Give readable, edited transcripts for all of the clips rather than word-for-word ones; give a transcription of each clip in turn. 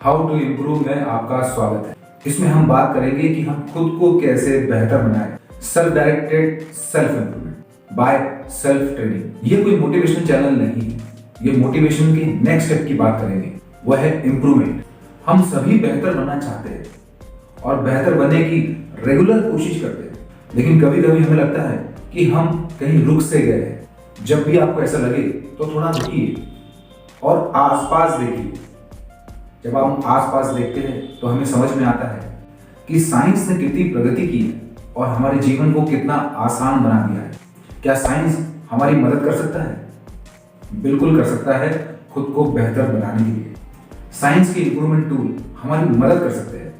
How to improve में आपका स्वागत है। इसमें हम बात करेंगे कि हम खुद को कैसे बेहतर बनाएं। Self directed self improvement by self training. ये कोई मोटिवेशनल चैनल नहीं है, ये मोटिवेशन के नेक्स्ट स्टेप की बात करेंगे, वह है इम्प्रूवमेंट। हम सभी बेहतर बनना चाहते हैं और बेहतर बनने की रेगुलर कोशिश करते हैं, लेकिन कभी कभी हमें लगता है कि हम कहीं रुक से गए हैं। जब भी आपको ऐसा लगे तो थोड़ा रुकिए और आसपास देखिए। जब हम आसपास देखते हैं तो हमें समझ में आता है कि साइंस ने कितनी प्रगति की है और हमारे जीवन को कितना आसान बना दिया है। क्या साइंस हमारी मदद कर सकता है? बिल्कुल कर सकता है, खुद को बेहतर बनाने के लिए। साइंस के इंप्रूवमेंट टूल हमारी मदद कर सकते हैं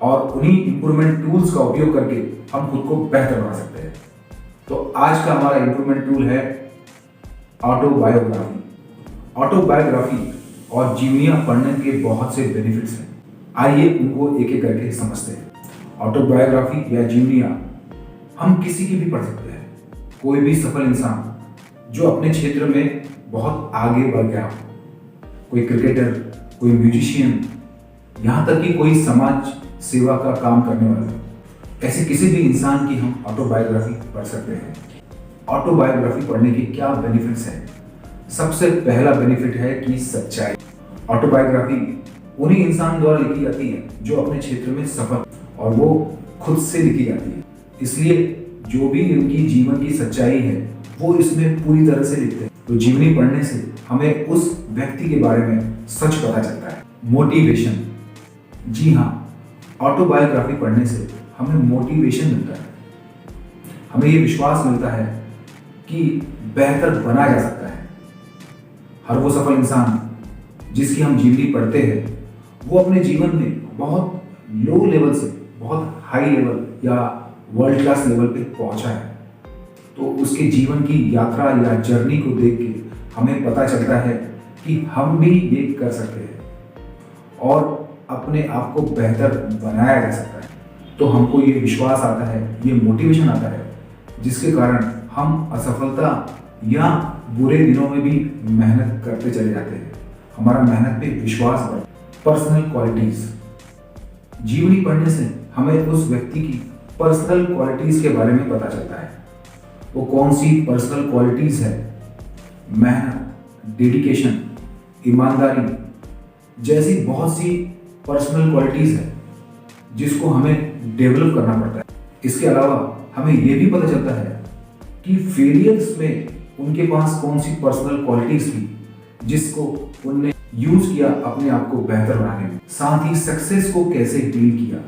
और उन्हीं इंप्रूवमेंट टूल्स का उपयोग करके हम खुद को बेहतर बना सकते हैं। तो आज का हमारा इंप्रूवमेंट टूल है ऑटोबायोग्राफी। ऑटोबायोग्राफी और जीवनियां पढ़ने के बहुत से बेनिफिट्स हैं। आइए उनको एक एक करके समझते हैं। ऑटोबायोग्राफी या जीवनियां हम किसी की भी पढ़ सकते हैं। कोई भी सफल इंसान जो अपने क्षेत्र में बहुत आगे बढ़ गया हो, कोई क्रिकेटर, कोई म्यूजिशियन, यहाँ तक कि कोई समाज सेवा का काम करने वाला, ऐसे किसी भी इंसान की हम ऑटोबायोग्राफी पढ़ सकते हैं। ऑटोबायोग्राफी पढ़ने के क्या बेनिफिट्स हैं? सबसे पहला बेनिफिट है कि सच्चाई। ऑटोबायोग्राफी उन्हीं इंसान द्वारा लिखी जाती है जो अपने क्षेत्र में सफल, और वो खुद से लिखी जाती है, इसलिए जो भी उनकी जीवन की सच्चाई है वो इसमें पूरी तरह से लिखते हैं। तो जीवनी पढ़ने से हमें उस व्यक्ति के बारे में सच पता चलता है। मोटिवेशन, जी हाँ, ऑटोबायोग्राफी पढ़ने से हमें मोटिवेशन मिलता है। हमें ये विश्वास मिलता है कि बेहतर बना जा सकता है। हर वो सफल इंसान जिसकी हम जीवनी पढ़ते हैं वो अपने जीवन में बहुत लो लेवल से बहुत हाई लेवल या वर्ल्ड क्लास लेवल पे पहुंचा है। तो उसके जीवन की यात्रा या जर्नी को देख के हमें पता चलता है कि हम भी ये कर सकते हैं और अपने आप को बेहतर बनाया जा सकता है। तो हमको ये विश्वास आता है, ये मोटिवेशन आता है, जिसके कारण हम असफलता या बुरे दिनों में भी मेहनत करते चले जाते हैं। हमारा मेहनत पे विश्वास बढ़ता है। पर्सनल क्वालिटीज, जीवनी पढ़ने से हमें उस व्यक्ति की पर्सनल क्वालिटीज के बारे में पता चलता है। वो कौन सी पर्सनल क्वालिटीज है? मेहनत, डेडिकेशन, ईमानदारी जैसी बहुत सी पर्सनल क्वालिटीज है जिसको हमें डेवलप करना पड़ता है। इसके अलावा हमें यह भी पता चलता है कि फेलियर्स में उनके पास कौन सी पर्सनल क्वालिटीज थी जिसको उनने यूज किया अपने आप को बेहतर बनाने में। साथ ही सक्सेस को कैसे डील किया।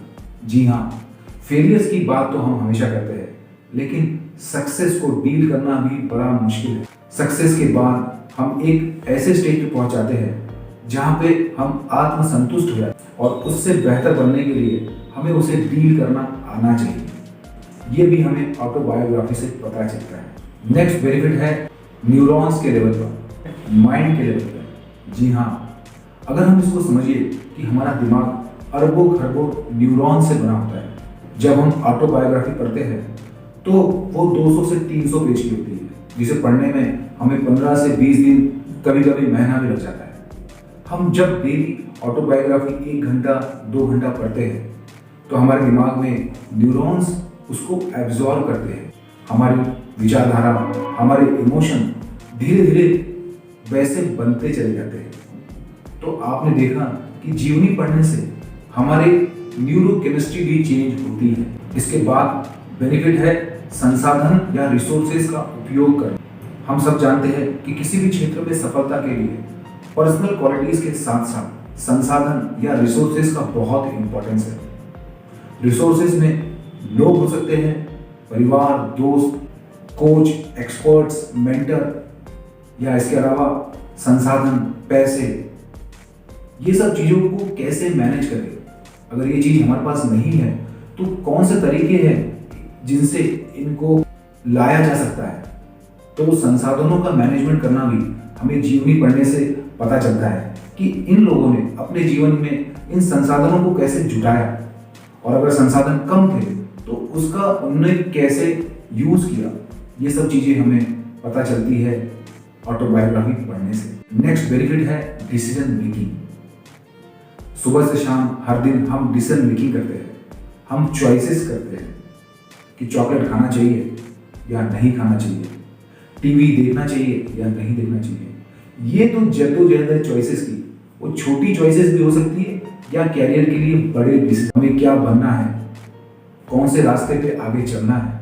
जी हाँ, फेलियर्स की बात तो हम हमेशा करते हैं, लेकिन सक्सेस को डील करना भी बड़ा मुश्किल है। सक्सेस के बाद हम एक ऐसे स्टेज पे पहुंच जाते हैं जहाँ पे हम आत्मसंतुष्ट हो जाते हैं और उससे बेहतर बनने के लिए हमें उसे डील करना आना चाहिए। ये भी हमें ऑटोबायोग्राफी से पता चलता है। नेक्स्ट बेनिफिट है न्यूरॉन्स के लेवल पर, माइंड के लेवल पर। जी हाँ, अगर हम इसको समझिए कि हमारा दिमाग अरबों खरबों न्यूरॉन से बना होता है। जब हम ऑटोबायोग्राफी पढ़ते हैं तो वो 200 से 300 पेज की होती है, जिसे पढ़ने में हमें 15 से 20 दिन, कभी कभी महीना भी लग जाता है। हम जब डेली ऑटोबायोग्राफी 1 घंटा 2 घंटा पढ़ते हैं तो हमारे दिमाग में न्यूरॉन्स उसको एब्जॉर्ब करते हैं। हमारी विचारधारा, हमारे इमोशन धीरे धीरे वैसे बनते चले जाते हैं। तो आपने देखा कि जीवनी पढ़ने से हमारे न्यूरोकेमिस्ट्री भी चेंज होती है। इसके बाद बेनिफिट है संसाधन या रिसोर्सेज का उपयोग करना। हम सब जानते हैं कि किसी भी क्षेत्र में सफलता के लिए पर्सनल क्वालिटीज के साथ साथ संसाधन या रिसोर्सेज का बहुत इंपॉर्टेंस है। रिसोर्सेज में लोग हो सकते हैं, परिवार, दोस्त, कोच, एक्सपर्ट्स, मेंटर, या इसके अलावा संसाधन, पैसे, ये सब चीज़ों को कैसे मैनेज करें। अगर ये चीज़ हमारे पास नहीं है तो कौन से तरीके हैं जिनसे इनको लाया जा सकता है। तो संसाधनों का मैनेजमेंट करना भी हमें जीवनी पढ़ने से पता चलता है कि इन लोगों ने अपने जीवन में इन संसाधनों को कैसे जुटाया, और अगर संसाधन कम थे तो उसका उन्होंने कैसे यूज किया। ये सब चीज़ें हमें पता चलती है ऑटोबायोग्राफी पढ़ने से। नेक्स्ट बेनिफिट है डिसीजन मेकिंग। सुबह से शाम हर दिन हम डिसीजन मेकिंग करते हैं, हम चॉइसेस करते हैं कि चॉकलेट खाना चाहिए या नहीं खाना चाहिए, टीवी देखना चाहिए या नहीं देखना चाहिए। ये तो जद्दोजहद है चॉइसेस की। वो छोटी चॉइसेस भी हो सकती है या कैरियर के लिए बड़े डिसीजन, हमें क्या बनना है, कौन से रास्ते पे आगे चलना है।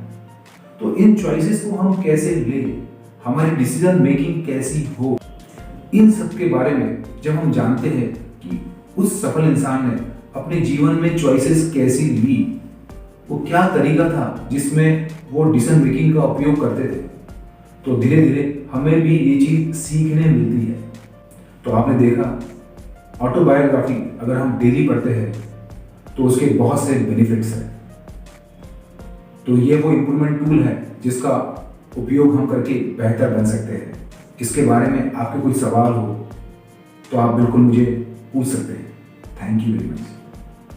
तो इन चॉइसेस को हम कैसे लें, हमारी डिसीजन मेकिंग कैसी हो, इन सब के बारे में जब हम जानते हैं कि उस सफल इंसान ने अपने जीवन में चॉइसेस कैसी ली, वो क्या तरीका था जिसमें वो डिसीजन मेकिंग का उपयोग करते थे, तो धीरे धीरे हमें भी ये चीज सीखने मिलती है। तो आपने देखा, ऑटोबायोग्राफी अगर हम डेली पढ़ते हैं तो उसके बहुत से बेनिफिट्स हैं। तो ये वो इम्प्रूवमेंट टूल है जिसका उपयोग हम करके बेहतर बन सकते हैं। इसके बारे में आपके कोई सवाल हो तो आप बिल्कुल मुझे पूछ सकते हैं। Thank you very much.